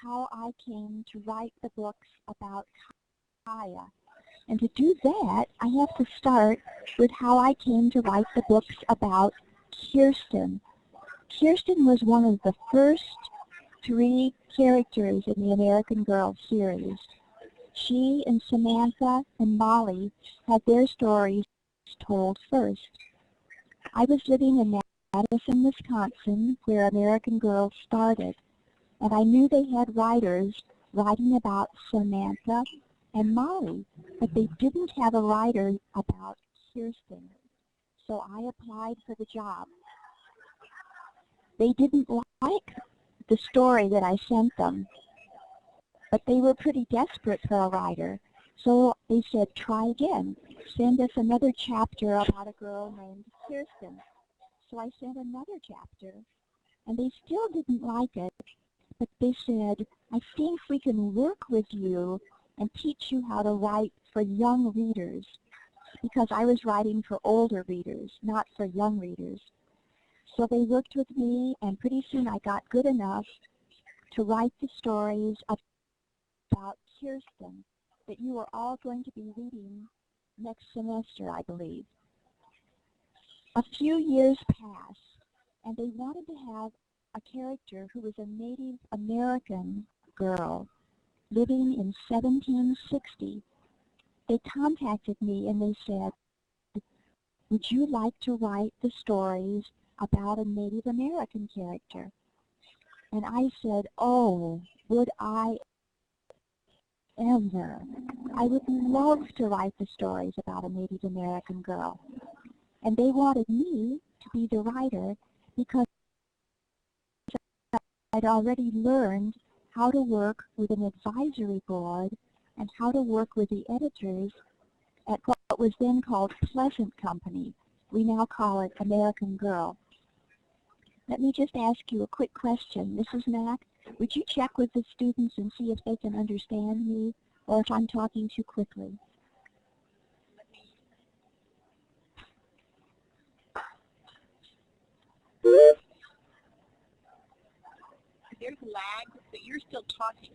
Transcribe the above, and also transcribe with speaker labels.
Speaker 1: how I came to write the books about Kaya. And to do that, I have to start with how I came to write the books about Kirsten. Kirsten was one of the first 3 characters in the American Girl series. She and Samantha and Molly had their stories told first. I was living in Madison, Wisconsin, where American Girl started, and I knew they had writers writing about Samantha and Molly, but they didn't have a writer about Kirsten. So I applied for the job. They didn't like the story that I sent them, but they were pretty desperate for a writer. So they said, try again. Send us another chapter about a girl named Kirsten. So I sent another chapter, and they still didn't like it, but they said, I think we can work with you and teach you how to write for young readers, because I was writing for older readers, not for young readers. So they worked with me, and pretty soon I got good enough to write the stories about Kirsten that you are all going to be reading next semester, I believe. A few years passed, and they wanted to have a character who was a Native American girl living in 1760. They contacted me and they said, would you like to write the stories about a Native American character? And I said, oh, would I ever? I would love to write the stories about a Native American girl. And they wanted me to be the writer because I'd already learned how to work with an advisory board and how to work with the editors at what was then called Pleasant Company. We now call it American Girl. Let me just ask you a quick question. Mrs. Mack, would you check with the students and see if they can understand me or if I'm talking too quickly?
Speaker 2: There's lag, but you're still talking.